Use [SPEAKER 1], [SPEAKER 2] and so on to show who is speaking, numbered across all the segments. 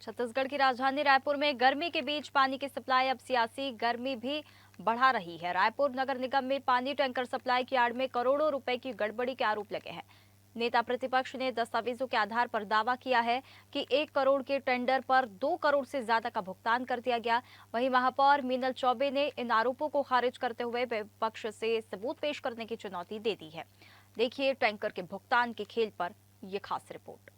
[SPEAKER 1] छत्तीसगढ़ की राजधानी रायपुर में गर्मी के बीच पानी की सप्लाई अब सियासी गर्मी भी बढ़ा रही है। रायपुर नगर निगम में पानी टैंकर सप्लाई की आड़ में करोड़ों रुपए की गड़बड़ी के आरोप लगे हैं। नेता प्रतिपक्ष ने दस्तावेजों के आधार पर दावा किया है कि 1 करोड़ के टेंडर पर 2 करोड़ से ज्यादा का भुगतान कर दिया गया। वहीं महापौर मीनल चौबे ने इन आरोपों को खारिज करते हुए विपक्ष से सबूत पेश करने की चुनौती दे दी है। देखिए टैंकर के भुगतान के खेल पर यह खास रिपोर्ट।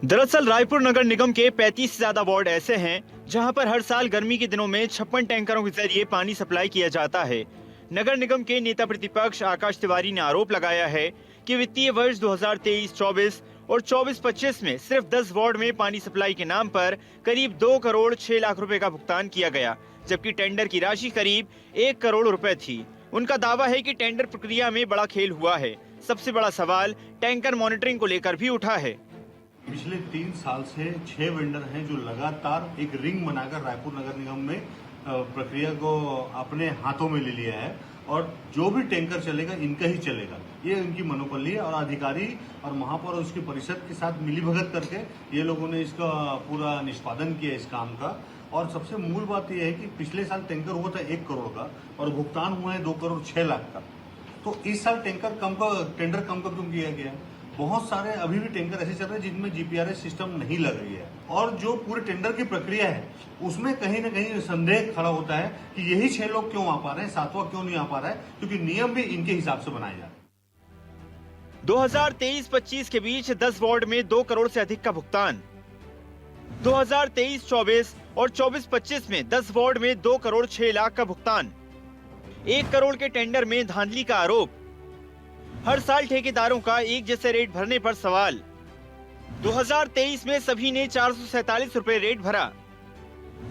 [SPEAKER 2] दरअसल रायपुर नगर निगम के 35 से ज्यादा वार्ड ऐसे हैं जहां पर हर साल गर्मी के दिनों में 56 टैंकरों के जरिए पानी सप्लाई किया जाता है। नगर निगम के नेता प्रतिपक्ष आकाश तिवारी ने आरोप लगाया है कि वित्तीय वर्ष 2023-24 और 24-25 में सिर्फ 10 वार्ड में पानी सप्लाई के नाम पर करीब 2 करोड़ 6 लाख रुपए का भुगतान किया गया, जबकि टेंडर की राशि करीब 1 करोड़ रुपए थी। उनका दावा है कि टेंडर प्रक्रिया में बड़ा खेल हुआ है। सबसे बड़ा सवाल टैंकर मॉनिटरिंग को लेकर भी उठा है।
[SPEAKER 3] पिछले 3 साल से 6 वेंडर हैं जो लगातार एक रिंग बनाकर रायपुर नगर निगम में प्रक्रिया को अपने हाथों में ले लिया है और जो भी टैंकर चलेगा इनका ही चलेगा, ये इनकी मनोबली है। और अधिकारी और महापौर और उसकी परिषद के साथ मिलीभगत करके ये लोगों ने इसका पूरा निष्पादन किया इस काम का। और सबसे मूल बात यह है कि पिछले साल टैंकर हुआ था 1 करोड़ का और भुगतान हुआ है 2 करोड़ 6 लाख का। तो इस साल टेंडर कम का क्यों किया गया? बहुत सारे अभी भी टैंकर ऐसे चल रहे हैं जिनमें जीपीआरएस सिस्टम नहीं लग रही है और जो पूरे टेंडर की प्रक्रिया है उसमें कहीं न कहीं संदेह खड़ा होता है कि यही 6 लोग क्यों आ पा रहे हैं, 7वां क्यों नहीं आ पा रहा है, क्योंकि नियम भी इनके हिसाब से बनाए जा रहे हैं।
[SPEAKER 2] 2023-25 के बीच 10 वार्ड में 2 करोड़ से अधिक का भुगतान, 2023-24 और 24-25 में 10 वार्ड में 2 करोड़ 6 लाख का भुगतान, 1 करोड़ के टेंडर में धांधली का आरोप, हर साल ठेकेदारों का एक जैसे रेट भरने पर सवाल। 2023 में सभी ने 447 रुपए रेट भरा,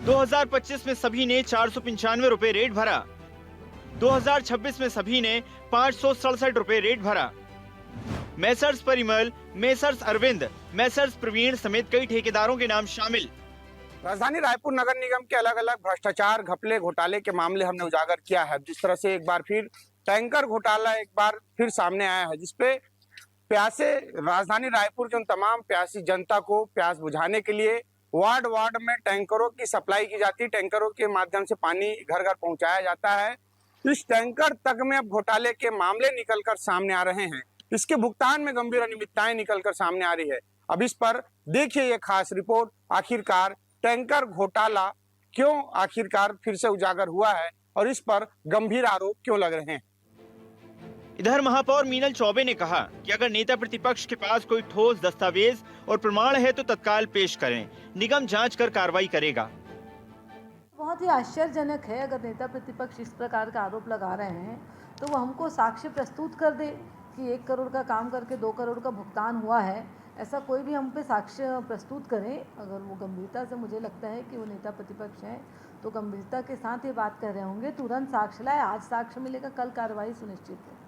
[SPEAKER 2] 2025 में सभी ने 495 रुपए रेट भरा, 2026 में सभी ने 567 रुपए रेट भरा। Messrs Parimal, messrs Arvind, messrs Praveen समेत कई ठेकेदारों के नाम शामिल।
[SPEAKER 4] राजधानी रायपुर नगर निगम के अलग अलग भ्रष्टाचार, घपले, घोटाले के मामले हमने उजागर किया है। जिस तरह से एक बार फिर टैंकर घोटाला एक बार फिर सामने आया है, जिसपे प्यासे राजधानी रायपुर की उन तमाम प्यासी जनता को प्यास बुझाने के लिए वार्ड वार्ड में टैंकरों की सप्लाई की जाती है। टैंकरों के माध्यम से पानी घर घर पहुंचाया जाता है। इस टैंकर तक में अब घोटाले के मामले निकलकर सामने आ रहे हैं। इसके भुगतान में गंभीर अनियमितताएं निकलकर सामने आ रही है। अब इस पर देखिए ये खास रिपोर्ट। आखिरकार टैंकर घोटाला क्यों आखिरकार फिर से उजागर हुआ है और इस पर गंभीर आरोप क्यों लग रहे हैं।
[SPEAKER 2] इधर महापौर मीनल चौबे ने कहा कि अगर नेता प्रतिपक्ष के पास कोई ठोस दस्तावेज और प्रमाण है तो तत्काल पेश करें, निगम जांच कर कार्रवाई करेगा।
[SPEAKER 5] बहुत ही आश्चर्यजनक है अगर नेता प्रतिपक्ष इस प्रकार का आरोप लगा रहे हैं तो वो हमको साक्ष्य प्रस्तुत कर दे कि 1 करोड़ का काम करके 2 करोड़ का भुगतान हुआ है। ऐसा कोई भी हम पे साक्ष्य प्रस्तुत करें। अगर वो गंभीरता से, मुझे लगता है कि वो नेता प्रतिपक्ष हैं तो गंभीरता के साथ ये बात कर रहे होंगे। तुरंत साक्ष्य लाए, आज साक्ष्य मिलेगा, कल कार्रवाई सुनिश्चित है।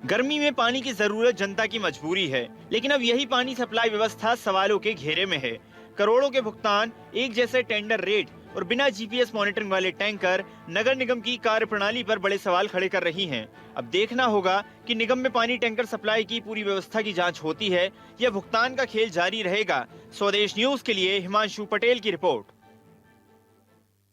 [SPEAKER 2] गर्मी में पानी की जरूरत जनता की मजबूरी है, लेकिन अब यही पानी सप्लाई व्यवस्था सवालों के घेरे में है। करोड़ों के भुगतान, एक जैसे टेंडर रेट और बिना जीपीएस मॉनिटरिंग वाले टैंकर नगर निगम की कार्यप्रणाली पर बड़े सवाल खड़े कर रही हैं। अब देखना होगा कि निगम में पानी टैंकर सप्लाई की पूरी व्यवस्था की जांच होती है या भुगतान का खेल जारी रहेगा। स्वदेश न्यूज के लिए हिमांशु पटेल की रिपोर्ट।